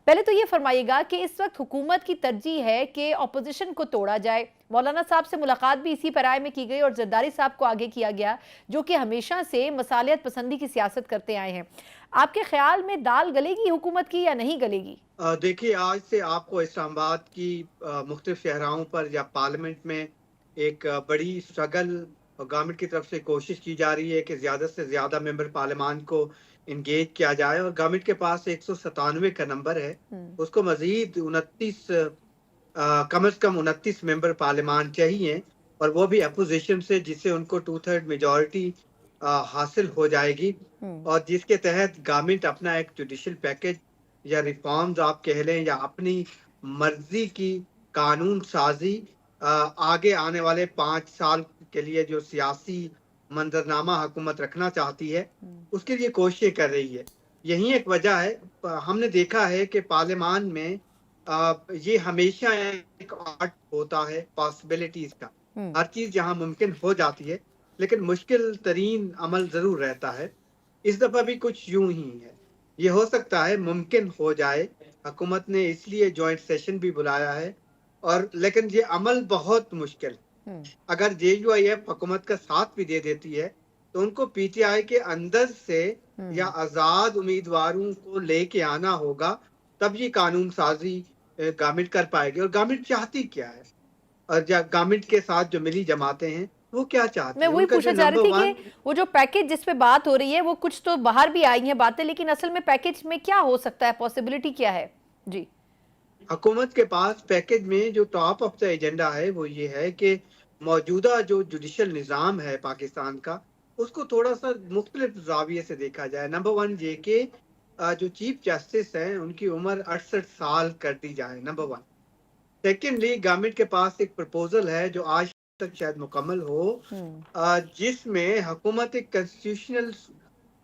पहले तो ये फरमाइएगा कि इस वक्त हुकूमत की तरजीह है कि अपोजिशन को तोड़ा जाए। मौलाना साहब से मुलाकात भी इसी पैराए में की गई और जरदारी साहब को आगे किया गया, जो कि हमेशा से मसालियत पसंदी की सियासत करते आए हैं। आपके ख्याल में दाल गलेगी हुकूमत की या नहीं गलेगी? देखिए, आज से आपको इस्लामाबाद की मुख्तलिफ शहराओं पर या पार्लियामेंट में एक बड़ी स्ट्रगल गवर्नमेंट की तरफ से कोशिश की जा रही है कि ज़्यादा से ज़्यादा मेंबर पार्लियामान को इंगेज किया जाए, और गवर्नमेंट के पास 197 का नंबर है। हम्म। उसको मज़ीद 29 कम से कम 29 मेंबर पार्लियामान चाहिए, और वो भी अपोजिशन से, जिससे उनको 2/3 मेजॉरिटी हासिल हो जाएगी, हम्म। और जिसके तहत गवर्नमेंट अपना एक जुडिशल पैकेज या रिफॉर्म्स आप कह लें, या अपनी मर्जी की कानून साजी आगे आने वाले 5 साल के लिए जो सियासी मंजरनामा हुकूमत रखना चाहती है, उसके लिए कोशिशें कर रही है। यही एक वजह है। हमने देखा है कि पार्लियामान में ये हमेशा एक आर्ट होता है पॉसिबिलिटीज का। हम्म। हर चीज जहां मुमकिन हो जाती है, लेकिन मुश्किल तरीन अमल जरूर रहता है। इस दफा भी कुछ यूं ही है। ये हो सकता है मुमकिन हो जाए। हुकूमत ने इसलिए जॉइंट सेशन भी बुलाया है, और लेकिन ये अमल बहुत मुश्किल है। हम्म। अगर JUIF हुकूमत का साथ भी दे देती है, तो उनको PTI के अंदर से या हम्म। आजाद उम्मीदवारों को लेके आना होगा, तब ये कानून साजी गवर्नमेंट कर पाएगी। और गवर्नमेंट चाहती क्या है, और गवर्नमेंट के साथ जो मिली जमाते हैं, वो क्या चाहती मैं है? वही उनका जो पूछना चाह रही नंबर थी कि वन वो जो पैकेज जिस पे बात हो रही है, वो कुछ तो बाहर भी आई हैं बातें, लेकिन असल में पैकेज में क्या हो सकता है, पॉसिबिलिटी क्या है? जी। हुकूमत के पास पैकेज में जो टॉप ऑफ द एजेंडा है, वो ये है कि मौजूदा जो जुडिशल निज़ाम है पाकिस्तान का, उसको थोड़ा सा मुख्तलिफ जाविये से देखा जाए। नंबर वन ये कि जो चीफ जस्टिस हैं, उनकी उम्र 68 साल कर दी जाए, नंबर वन। सेकेंडली, गवर्नमेंट के पास एक प्रपोजल है जो आज तक शायद मुकम्मल हो, हम्म। जिसमें हुकूमत एक कंस्टिट्यूशनल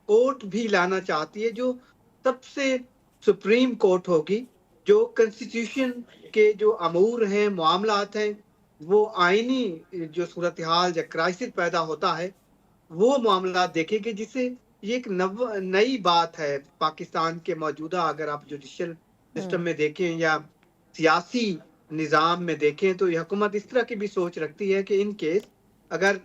कोर्ट भी लाना चाहती है, जो सबसे सुप्रीम कोर्ट होगी, जो कंस्टिट्यूशन के जो अमूर हैं, मामलात हैं, वो आईनी जो सूरत हाल या क्राइसिस पैदा होता है, वो मामला देखेंगे। जिससे ये एक नई बात है पाकिस्तान के मौजूदा, अगर आप जुडिशल सिस्टम हम्म। में देखें या सियासी निज़ाम में देखें, तो ये हुकूमत इस तरह की भी सोच रखती है कि इन केस अगर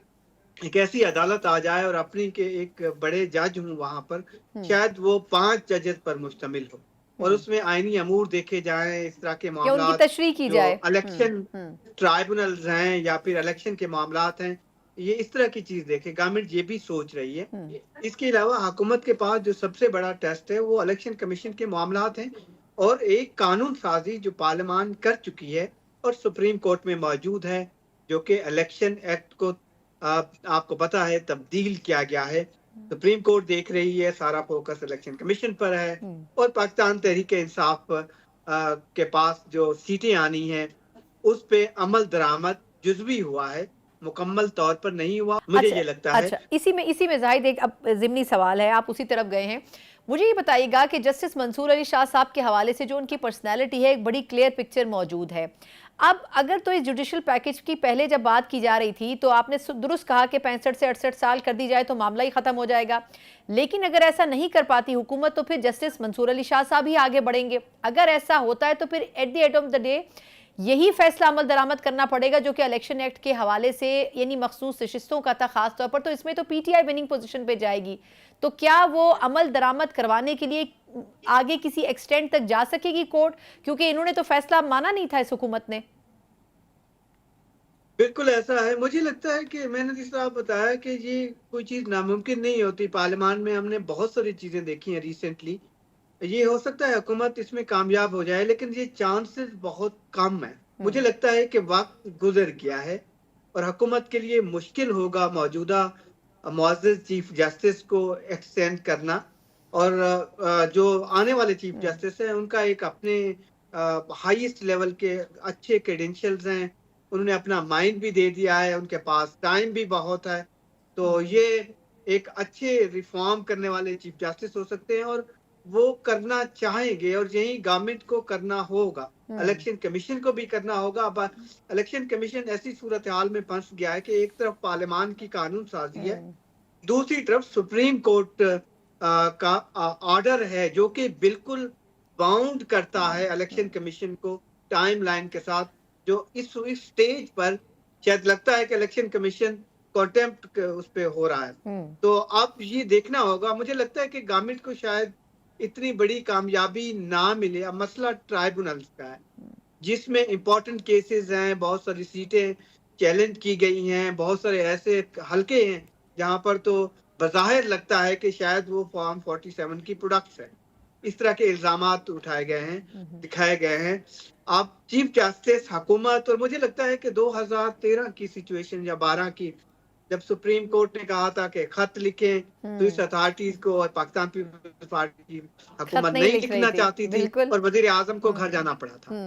एक ऐसी अदालत आ जाए और अपनी के एक बड़े जज हूँ वहां पर, हम्म। शायद वो 5 जजेस पर मुश्तमिल हो, और हम्म। उसमें आईनी अमूर देखे जाएं, इस तरह के या उनकी मामलात तशरीह की जो जाए। इलेक्शन हम्म। ट्राइब्यूनल्स हैं या फिर इलेक्शन के मामलात हैं, ये इस तरह की चीज देखे। गवर्नमेंट ये भी सोच रही है। हम्म। इसके अलावा हुकूमत के पास जो सबसे बड़ा टेस्ट है, वो इलेक्शन कमीशन के मामलात हैं, और एक कानून साजी जो पार्लियामान कर चुकी है और सुप्रीम कोर्ट में मौजूद है, जो कि इलेक्शन एक्ट को आपको पता है तब्दील किया गया है। सुप्रीम कोर्ट देख रही है, सारा फोकस इलेक्शन कमीशन पर है, हम्म। और पाकिस्तान तहरीक इंसाफ के पास जो सीटें आनी हैं, उस पे अमल दरामद जुज़वी हुआ है, मुकम्मल तौर पर नहीं हुआ। मुझे अच्छा। ये लगता है। अच्छा, इसी में जाहिद एक अब ज़िमनी सवाल है, आप उसी तरफ गए हैं। मुझे ये बताइएगा कि जस्टिस मंसूर अली शाह साहब के हवाले से जो उनकी पर्सनैलिटी है, एक बड़ी क्लियर पिक्चर मौजूद है। अब अगर तो इस जुडिशल पैकेज की पहले जब बात की जा रही थी, तो आपने दुरुस्त कहा कि 65 से 68 साल कर दी जाए तो मामला ही ख़त्म हो जाएगा। लेकिन अगर ऐसा नहीं कर पाती हुकूमत, तो फिर जस्टिस मंसूर अली शाह साहब ही आगे बढ़ेंगे। अगर ऐसा होता है तो फिर at the end of the day यही फैसला अमल दरामद करना पड़ेगा, जो कि इलेक्शन एक्ट के हवाले से यानी मखसूस नशिस्तों का था खास तौर पर, तो इसमें तो PTI विनिंग पोजीशन पे जाएगी। तो क्या वो अमल दरामद करवाने के लिए आगे किसी एक्सटेंड तक जा सकेगी कोर्ट, क्योंकि इन्होंने तो फैसला माना नहीं था इस हुकूमत ने? बिल्कुल ऐसा है। मुझे लगता है कि मैंने जिस तरह बताया कि ये कोई चीज़ नामुमकिन नहीं होती। पार्लियामान में हमने बहुत सारी चीज़ें देखी हैं रिसेंटली। ये हो सकता है हुकूमत इसमें कामयाब हो जाए, लेकिन ये चांसेस बहुत कम है। मुझे हम्म। लगता है कि वक्त गुजर गया है, और हुकूमत के लिए मुश्किल होगा मौजूदा मुअज़्ज़ज़ चीफ जस्टिस को एक्सटेंड करना, और जो आने वाले चीफ हम्म। जस्टिस हैं, उनका एक अपने हाईएस्ट लेवल के अच्छे क्रेडेंशियल्स हैं। उन्होंने अपना माइंड भी दे दिया है, उनके पास टाइम भी बहुत है। तो हम्म। ये एक अच्छे रिफॉर्म करने वाले चीफ जस्टिस हो सकते हैं, और वो करना चाहेंगे, और यही गवर्नमेंट को करना होगा। हम्म। इलेक्शन कमीशन को भी करना होगा। अब इलेक्शन कमीशन ऐसी सूरत हाल में फंस गया है कि एक तरफ पार्लियामान की कानून साजी है, हम्म। दूसरी तरफ सुप्रीम कोर्ट का ऑर्डर है, जो कि बिल्कुल बाउंड करता है इलेक्शन कमीशन को टाइमलाइन के साथ, जो इस स्टेज पर शायद लगता है कि इलेक्शन कमीशन कॉन्टेम्प्ट उस पे हो रहा है। तो अब ये देखना होगा, मुझे लगता है कि गवर्नमेंट को शायद इतनी बड़ी कामयाबी ना मिले। अब मसला ट्राइब्यूनल्स का है, जिसमें इंपॉर्टेंट केसेस हैं, बहुत सारी सीटें चैलेंज की गई हैं, बहुत सारे ऐसे हलके हैं जहां पर तो बज़ाहिर लगता है कि शायद वो फॉर्म 47 की प्रोडक्ट्स है। इस तरह के इल्जामात उठाए गए हैं, दिखाए गए हैं। अब चीफ जस्टिस, हुकूमत, और मुझे लगता है कि 2013 की सिचुएशन या 12 की, जब सुप्रीम कोर्ट ने कहा था कि खत लिखें तो इस अथॉरिटीज को, और पाकिस्तान पीपल्स पार्टी की खत हुकूमत नहीं नहीं लिख रही लिखना थी, चाहती थी बिल्कुल। और वजीर आजम को घर जाना पड़ा था।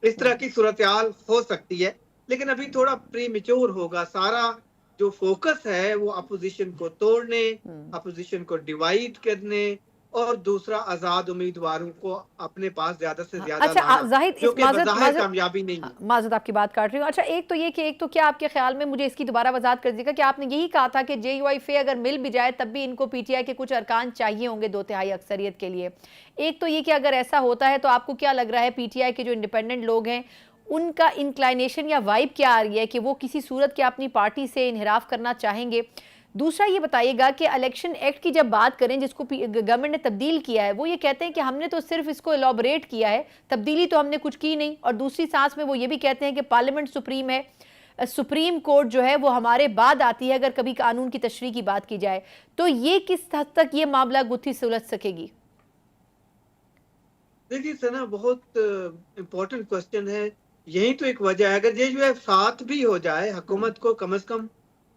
इस तरह की सूरत हाल हो सकती है, लेकिन अभी थोड़ा प्रीमेच्योर होगा। सारा जो फोकस है वो अपोजिशन को तोड़ने, अपोजिशन को डिवाइड करने, और दूसरा आजाद उम्मीदवारों को अपने पास ज्यादा से ज्यादा अच्छा लाना, जाहिद, जो इस कि बज़ाहिर कामयाबी नहीं है। माजरत आपकी बात काट रही हूँ। अच्छा, एक तो ये कि एक तो क्या आपके ख्याल में, मुझे इसकी दोबारा वजाहत कर दीजिएगा, कि आपने यही कहा था कि JUIF अगर मिल भी जाए तब भी इनको PTI के कुछ अरकान चाहिए होंगे 2/3 अक्सरियत के लिए। एक तो ये कि अगर ऐसा होता है तो आपको क्या लग रहा है PTI के जो इंडिपेंडेंट लोग हैं उनका इंक्लाइनेशन या वाइब क्या आ रही है कि वो किसी सूरत के अपनी पार्टी से इनहराफ करना चाहेंगे? दूसरा ये बताइएगा कि इलेक्शन एक्ट की जब बात करें, जिसको गवर्नमेंट ने तब्दील किया है, वो ये कहते हैं कि हमने तो सिर्फ इसको एलॉबरेट किया है, तब्दीली तो हमने कुछ की नहीं। और दूसरी सांस में वो ये भी कहते हैं कि पार्लियामेंट सुप्रीम है, सुप्रीम कोर्ट जो है वो हमारे बाद आती है अगर कभी कानून की तशरीह की बात की जाए। तो ये किस हद तक ये मामला गुत्थी सुलझ सकेगी? देखिए सना, बहुत इम्पोर्टेंट क्वेश्चन है। यही तो एक वजह है, अगर JUIF साथ भी हो जाए, हुकूमत को कम से कम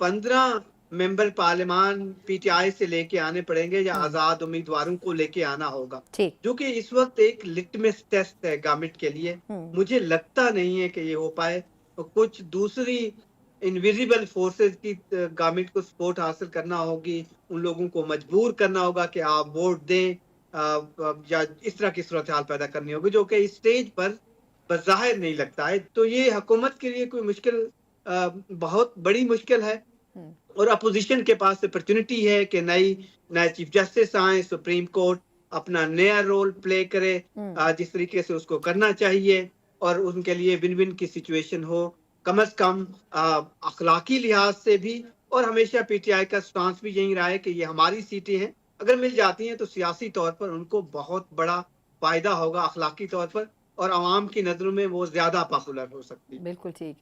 15 मेंबर पार्लियामान PTI से लेके आने पड़ेंगे, या आजाद उम्मीदवारों को लेके आना होगा, ठीक। जो कि इस वक्त एक लिटमस टेस्ट है गवर्नमेंट के लिए। मुझे लगता नहीं है कि ये हो पाए। तो कुछ दूसरी इनविजिबल फोर्सेस की गवर्नमेंट को सपोर्ट हासिल करना होगी, उन लोगों को मजबूर करना होगा कि आप वोट दें, या इस तरह की सूरत हाल पैदा करनी होगी, जो कि इस स्टेज पर बज़ाहिर नहीं लगता है। तो ये हुकूमत के लिए कोई मुश्किल, बहुत बड़ी मुश्किल है। और अपोजिशन के पास अपॉर्चुनिटी है कि नए चीफ जस्टिस आए, सुप्रीम कोर्ट अपना नया रोल प्ले करे, जिस तरीके से उसको करना चाहिए, और उनके लिए विन विन की सिचुएशन हो, कम से कम अखलाकी लिहाज से भी। और हमेशा PTI का स्टांस भी यही रहा है कि ये हमारी सीटें हैं, अगर मिल जाती हैं तो सियासी तौर पर उनको बहुत बड़ा फायदा होगा अखलाकी तौर पर, और आवाम की नजरों में वो ज्यादा पॉपुलर हो सकती है। बिल्कुल ठीक।